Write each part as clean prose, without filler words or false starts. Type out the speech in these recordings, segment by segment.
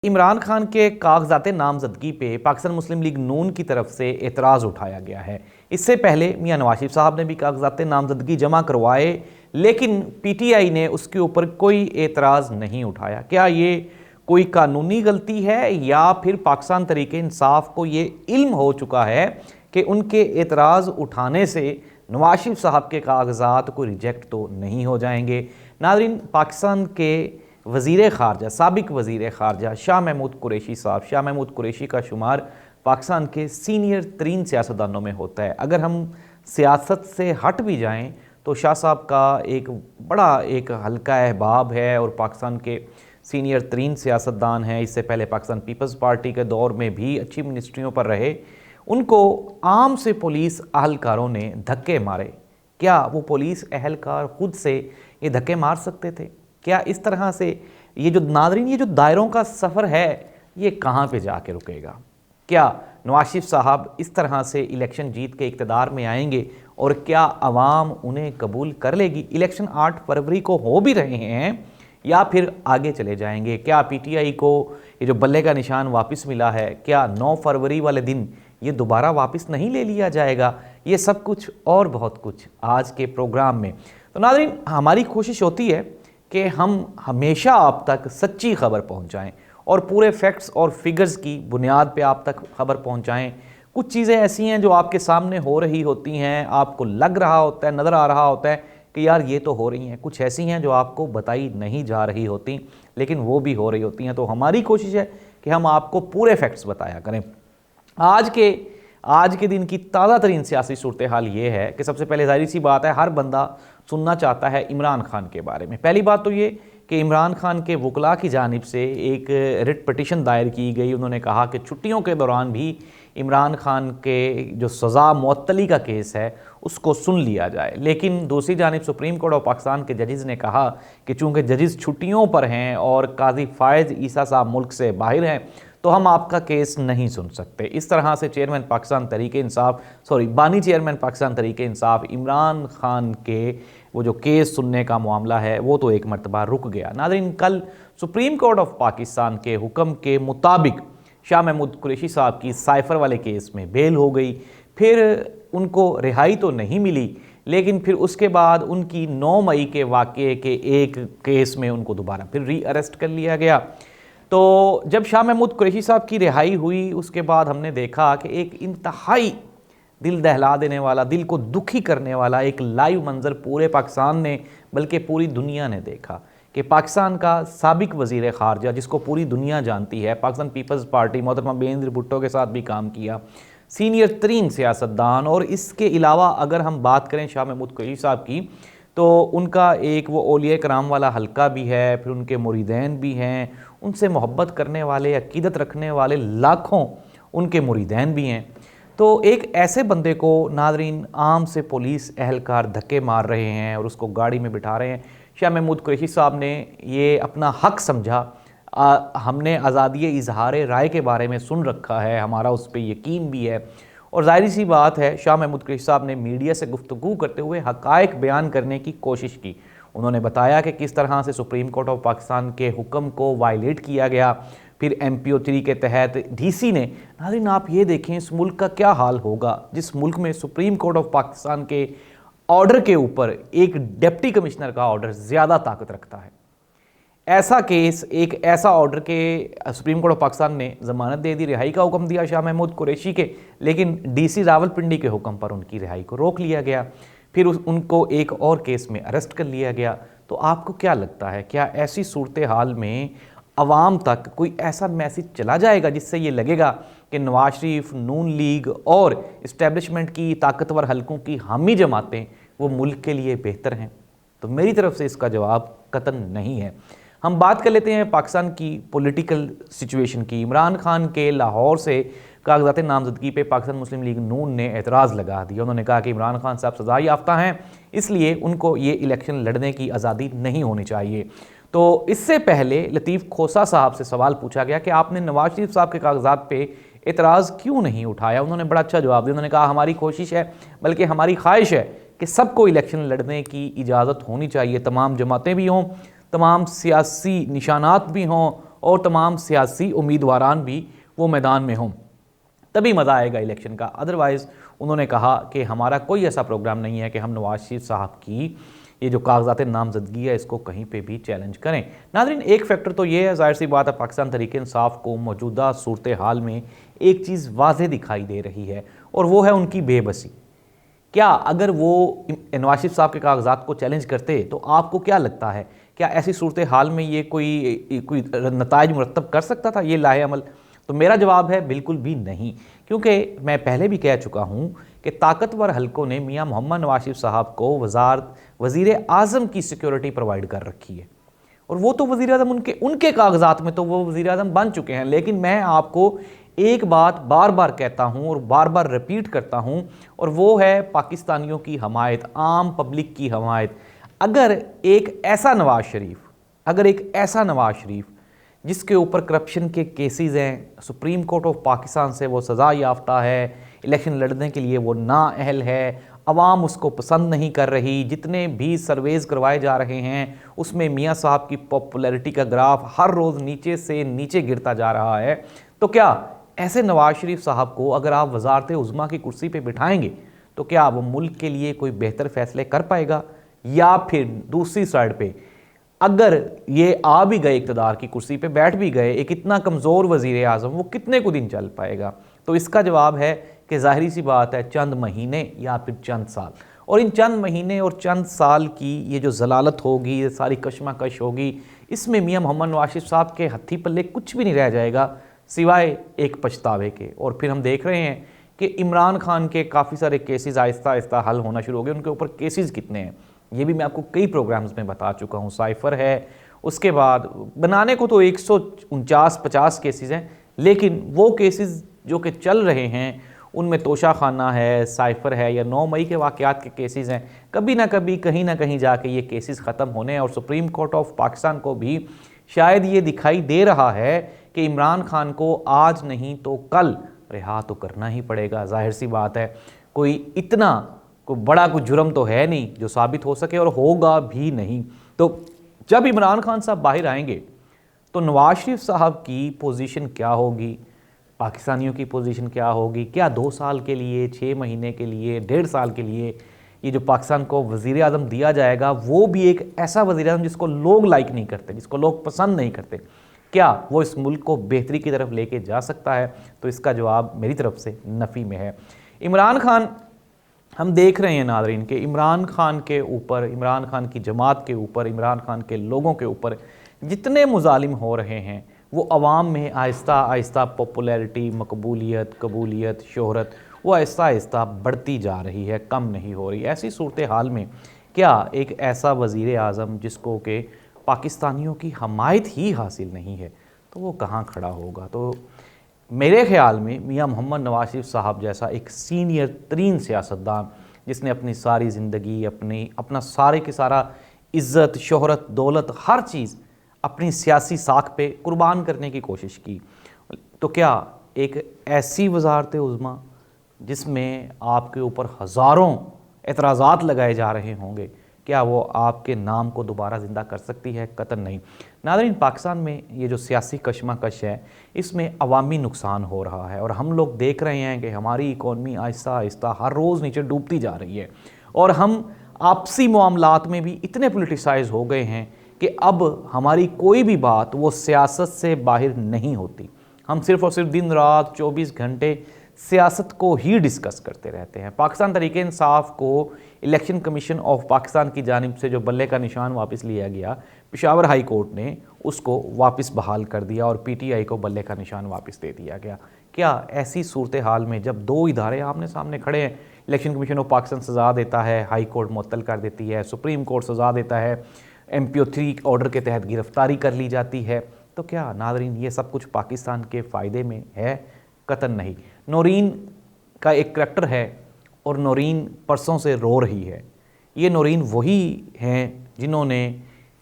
इमरान खान के कागजाते नामजदगी पे पाकिस्तान मुस्लिम लीग नून की तरफ से एतराज़ उठाया गया है। इससे पहले मियां नवाज शरीफ साहब ने भी कागजाते नामजदगी जमा करवाए, लेकिन पीटीआई ने उसके ऊपर कोई एतराज़ नहीं उठाया। क्या ये कोई कानूनी गलती है या फिर पाकिस्तान तरीके इंसाफ को ये इल्म हो चुका है कि उनके एतराज़ उठाने से नवाज शरीफ साहब के कागजात को रिजेक्ट तो नहीं हो जाएंगे। नाज़रीन, पाकिस्तान के वज़ीर ख़ारजा, साबिक वज़ीर ख़ारजा शाह महमूद कुरैशी साहब, शाह महमूद कुरैशी का शुमार पाकिस्तान के सीनियर तरीन सियासतदानों में होता है। अगर हम सियासत से हट भी जाएं तो शाह साहब का एक हल्का अहबाब है और पाकिस्तान के सीनियर तरीन सियासतदान हैं। इससे पहले पाकिस्तान पीपल्स पार्टी के दौर में भी अच्छी मिनिस्ट्रियों पर रहे। उनको आम से पुलिस अहलकारों ने धक्के मारे। क्या वो पुलिस अहलकार खुद से ये धक्के मार सकते थे? क्या इस तरह से ये जो दायरों का सफ़र है ये कहाँ पे जाके रुकेगा? क्या नवाज शरीफ साहब इस तरह से इलेक्शन जीत के इक़्तिदार में आएंगे और क्या आवाम उन्हें कबूल कर लेगी? इलेक्शन 8 फरवरी को हो भी रहे हैं या फिर आगे चले जाएंगे? क्या पीटीआई को ये जो बल्ले का निशान वापस मिला है, क्या 9 फरवरी वाले दिन ये दोबारा वापस नहीं ले लिया जाएगा? ये सब कुछ और बहुत कुछ आज के प्रोग्राम में। तो नाज़रीन, हमारी कोशिश होती है कि हम हमेशा आप तक सच्ची खबर पहुंचाएं और पूरे फैक्ट्स और फिगर्स की बुनियाद पे आप तक खबर पहुंचाएं। कुछ चीज़ें ऐसी हैं जो आपके सामने हो रही होती हैं, आपको लग रहा होता है, नज़र आ रहा होता है कि यार ये तो हो रही हैं। कुछ ऐसी हैं जो आपको बताई नहीं जा रही होती, लेकिन वो भी हो रही होती हैं। तो हमारी कोशिश है कि हम आपको पूरे फैक्ट्स बताया करें। आज के दिन की ताज़ा तरीन सियासी सूरत हाल ये है कि सबसे पहले ज़ाहिर सी बात है, हर बंदा सुनना चाहता है इमरान खान के बारे में। पहली बात तो ये कि इमरान खान के वकला की जानिब से एक रिट पटिशन दायर की गई। उन्होंने कहा कि छुट्टियों के दौरान भी इमरान खान के जो सज़ा मुअत्तली का केस है उसको सुन लिया जाए। लेकिन दूसरी जानिब सुप्रीम कोर्ट ऑफ पाकिस्तान के जजेस ने कहा कि चूँकि जजेस छुट्टियों पर हैं और काजी फ़ायज़ ईसा साहब मुल्क से बाहर हैं तो हम आपका केस नहीं सुन सकते। इस तरह से बानी चेयरमैन पाकिस्तान तरीके इंसाफ इमरान खान के वो जो केस सुनने का मामला है वो तो एक मरतबा रुक गया। नाज़रीन, कल सुप्रीम कोर्ट ऑफ पाकिस्तान के हुक्म के मुताबिक शाह महमूद कुरैशी साहब की साइफ़र वाले केस में बेल हो गई। फिर उनको रिहाई तो नहीं मिली, लेकिन फिर उसके बाद उनकी 9 मई के वाक़े के एक केस में उनको दोबारा फिर री अरेस्ट कर लिया गया। तो जब शाह महमूद कुरैशी साहब की रिहाई हुई उसके बाद हमने देखा कि एक इंतहाई दिल दहला देने वाला, दिल को दुखी करने वाला एक लाइव मंज़र पूरे पाकिस्तान ने बल्कि पूरी दुनिया ने देखा कि पाकिस्तान का साबिक वज़ीर ख़ारजा, जिसको पूरी दुनिया जानती है, पाकिस्तान पीपल्स पार्टी मोहतरमा बेनज़ीर भुट्टो के साथ भी काम किया, सीनियर तरीन सियासतदान। और इसके अलावा अगर हम बात करें शाह महमूद कुरैशी साहब की तो उनका एक वो औलिया कराम वाला हल्का भी है, फिर उनके मुरीदैन भी हैं, उनसे मोहब्बत करने वाले, अकीदत रखने वाले लाखों उनके मुरीदैन भी हैं। तो एक ऐसे बंदे को नाज़रीन आम से पुलिस अहलकार धक्के मार रहे हैं और उसको गाड़ी में बिठा रहे हैं। शाह महमूद कुरैशी साहब ने ये अपना हक समझा। हमने आज़ादी इजहार राय के बारे में सुन रखा है, हमारा उस पर यकीन भी है। और ज़ाहिर सी बात है, शाह महमूद कुरैशी साहब ने मीडिया से गुफ्तगू करते हुए हक़ाइक़ बयान करने की कोशिश की। उन्होंने बताया कि किस तरह से सुप्रीम कोर्ट ऑफ पाकिस्तान के हुक्म को वायलेट किया गया। फिर MPO 3 के तहत DC ने, नाज़रीन आप ये देखें इस मुल्क का क्या हाल होगा जिस मुल्क में सुप्रीम कोर्ट ऑफ पाकिस्तान के ऑर्डर के ऊपर एक डिप्टी कमिश्नर का ऑर्डर ज़्यादा ताकत रखता है। ऐसा केस, एक ऐसा ऑर्डर के सुप्रीम कोर्ट ऑफ पाकिस्तान ने ज़मानत दे दी, रिहाई का हुक्म दिया शाह महमूद कुरैशी के, लेकिन DC रावलपिंडी के हुक्म पर उनकी रिहाई को रोक लिया गया। फिर उनको एक और केस में अरेस्ट कर लिया गया। तो आपको क्या लगता है, क्या ऐसी सूरत हाल में अवाम तक कोई ऐसा मैसेज चला जाएगा जिससे ये लगेगा कि नवाज शरीफ, नून लीग और इस्टेब्लिशमेंट की ताकतवर हलकों की हामी जमातें वो मुल्क के लिए बेहतर हैं? तो मेरी तरफ से इसका जवाब कतन नहीं है। हम बात कर लेते हैं पाकिस्तान की पॉलिटिकल सिचुएशन की। इमरान खान के लाहौर से कागजात नामजदगी पे पाकिस्तान मुस्लिम लीग नून ने एतराज़ लगा दिया। उन्होंने कहा कि इमरान खान साहब सज़ा याफ्ता हैं, इसलिए उनको ये इलेक्शन लड़ने की आज़ादी नहीं होनी चाहिए। तो इससे पहले लतीफ़ खोसा साहब से सवाल पूछा गया कि आपने नवाज शरीफ साहब के कागजात पे एतराज़ क्यों नहीं उठाया। उन्होंने बड़ा अच्छा जवाब दिया। उन्होंने कहा हमारी कोशिश है, बल्कि हमारी ख्वाहिश है कि सबको इलेक्शन लड़ने की इजाज़त होनी चाहिए, तमाम जमातें भी हों, तमाम सियासी निशानात भी हों और तमाम सियासी उम्मीदवारान भी वो मैदान में हों, तभी मज़ा आएगा इलेक्शन का। अदरवाइज़ उन्होंने कहा कि हमारा कोई ऐसा प्रोग्राम नहीं है कि हम नवाज शरीफ साहब की ये जो कागजात नामजदगी है इसको कहीं पे भी चैलेंज करें। नाज़रीन, एक फैक्टर तो ये है, जाहिर सी बात है, पाकिस्तान तहरीक इंसाफ को मौजूदा सूरत हाल में एक चीज़ वाज़ेह दिखाई दे रही है और वो है उनकी बेबसी। क्या अगर वो नवाज शरीफ साहब के कागजात को चैलेंज करते तो आपको क्या लगता है, क्या ऐसी सूरत हाल में ये कोई नताइज मुरतब कर सकता था, ये लाहे अमल? तो मेरा जवाब है बिल्कुल भी नहीं, क्योंकि मैं पहले भी कह चुका हूँ कि ताकतवर हलकों ने मियां मोहम्मद नवाज शरीफ साहब को वज़ीर आज़म की सिक्योरिटी प्रोवाइड कर रखी है, और वो तो वज़ीर आज़म उनके कागजात में तो वो वज़ीर आज़म बन चुके हैं। लेकिन मैं आपको एक बात बार बार कहता हूँ और बार बार रिपीट करता हूँ, और वो है पाकिस्तानियों की हमायत, आम पब्लिक की हमायत। अगर एक ऐसा नवाज शरीफ जिसके ऊपर करप्शन के केसेस हैं, सुप्रीम कोर्ट ऑफ पाकिस्तान से वो सज़ा याफ्ता है, इलेक्शन लड़ने के लिए वो नाअहल है, अवाम उसको पसंद नहीं कर रही, जितने भी सर्वेज़ करवाए जा रहे हैं उसमें मियां साहब की पॉपुलैरिटी का ग्राफ हर रोज़ नीचे से नीचे गिरता जा रहा है, तो क्या ऐसे नवाज शरीफ साहब को अगर आप वज़ारत उज़्मा की कुर्सी पे बिठाएंगे तो क्या वो मुल्क के लिए कोई बेहतर फैसले कर पाएगा? या फिर दूसरी साइड पे अगर ये आ भी गए, इक़्तिदार की कुर्सी पे बैठ भी गए, एक इतना कमज़ोर वज़ीर आज़म, वो कितने को दिन चल पाएगा? तो इसका जवाब है कि ज़ाहिरी सी बात है, चंद महीने या फिर चंद साल। और इन चंद महीने और चंद साल की ये जो जलालत होगी, ये सारी कशमकश होगी, इसमें मियां मोहम्मद नवाज शरीफ साहब के हत्थी पल्ले कुछ भी नहीं रह जाएगा सिवाय एक पछतावे के। और फिर हम देख रहे हैं कि इमरान खान के काफ़ी सारे केसेस आहिस्ता आहिस्ता हल होना शुरू हो गए। उनके ऊपर केसेस कितने हैं ये भी मैं आपको कई प्रोग्राम्स में बता चुका हूँ। साइफ़र है, उसके बाद बनाने को तो 149-50 केसेस हैं, लेकिन वो केसेस जो कि चल रहे हैं उनमें तोशा खाना है, साइफ़र है, या 9 मई के वाक़यात के केसेस हैं। कभी ना कभी कहीं ना कहीं जाके ये केसेस ख़त्म होने हैं, और सुप्रीम कोर्ट ऑफ पाकिस्तान को भी शायद ये दिखाई दे रहा है कि इमरान खान को आज नहीं तो कल रिहा तो करना ही पड़ेगा। जाहिर सी बात है, कोई बड़ा कोई जुर्म तो है नहीं जो साबित हो सके, और होगा भी नहीं। तो जब इमरान खान साहब बाहर आएंगे तो नवाज शरीफ साहब की पोजीशन क्या होगी, पाकिस्तानियों की पोजीशन क्या होगी? क्या 2 साल के लिए, 6 महीने के लिए, 1.5 साल के लिए ये जो पाकिस्तान को वज़ीर आज़म दिया जाएगा, वो भी एक ऐसा वज़ीर आज़म जिसको लोग लाइक नहीं करते, जिसको लोग पसंद नहीं करते, क्या वो इस मुल्क को बेहतरी की तरफ लेके जा सकता है? तो इसका जवाब मेरी तरफ से नफ़ी में है। इमरान खान, हम देख रहे हैं नाज़रीन कि इमरान खान के ऊपर, इमरान खान की जमात के ऊपर, इमरान खान के लोगों के ऊपर जितने मुजालिम हो रहे हैं, वो अवाम में आहिस्ता आहिस्ता पॉपुलैरिटी, मकबूलियत, कबूलियत, शोहरत वो आहिस्ता आहिस्ता बढ़ती जा रही है, कम नहीं हो रही। ऐसी सूरत हाल में क्या एक ऐसा वज़ीर आज़म जिसको कि पाकिस्तानियों की हमायत ही हासिल नहीं है, तो वो कहाँ खड़ा होगा? तो मेरे ख़्याल में मियां मोहम्मद नवाज शरीफ साहब जैसा एक सीनियर तरीन सियासतदान, जिसने अपनी सारी ज़िंदगी, अपना सारे के सारा इज़्ज़त, शोहरत, दौलत, हर चीज़ अपनी सियासी साख पे कुर्बान करने की कोशिश की, तो क्या एक ऐसी वज़ारत उज़्मा जिसमें आपके ऊपर हज़ारों एतराज़ात लगाए जा रहे होंगे, क्या वो आपके नाम को दोबारा ज़िंदा कर सकती है? कतई नहीं। नाज़रीन, पाकिस्तान में ये जो सियासी कशमकश है, इसमें अवामी नुकसान हो रहा है, और हम लोग देख रहे हैं कि हमारी इकॉनमी आहिस्ता आहिस्ता हर रोज़ नीचे डूबती जा रही है, और हम आपसी मामलात में भी इतने पोलिटिसाइज़ हो गए हैं कि अब हमारी कोई भी बात वो सियासत से बाहर नहीं होती। हम सिर्फ़ और सिर्फ दिन रात 24 घंटे सियासत को ही डिस्कस करते रहते हैं। पाकिस्तान तहरीक इंसाफ को इलेक्शन कमीशन ऑफ पाकिस्तान की जानिब से जो बल्ले का निशान वापस लिया गया, पेशावर हाई कोर्ट ने उसको वापस बहाल कर दिया और PTI को बल्ले का निशान वापस दे दिया गया। क्या ऐसी सूरत हाल में जब 2 इदारे आमने सामने खड़े हैं, इलेक्शन कमीशन ऑफ पाकिस्तान सज़ा देता है, हाई कोर्ट मुअत्तल कर देती है, सुप्रीम कोर्ट सज़ा देता है, MPO3 ऑर्डर के तहत गिरफ्तारी कर ली जाती है, तो क्या नाज़रीन ये सब कुछ पाकिस्तान के फ़ायदे में है? कतई नहीं। नौरीन का एक करैक्टर है, और नौरीन परसों से रो रही है। ये नौरीन वही हैं जिन्होंने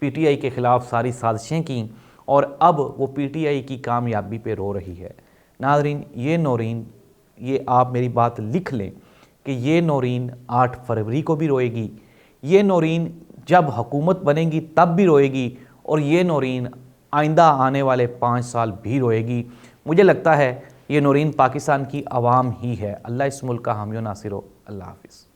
PTI के ख़िलाफ़ सारी साजिशें की, और अब वो PTI की कामयाबी पे रो रही है। नाज़रीन, ये नौरीन, ये आप मेरी बात लिख लें कि ये नौरीन 8 फरवरी को भी रोएगी, ये नौरीन जब हुकूमत बनेगी तब भी रोएगी, और ये नौरीन आइंदा आने वाले 5 साल भी रोएगी। मुझे लगता है ये नूरीन पाकिस्तान की आवाम ही है। अल्लाह इस मुल्क का हामी व नासिर हो। अल्लाह हाफिज़।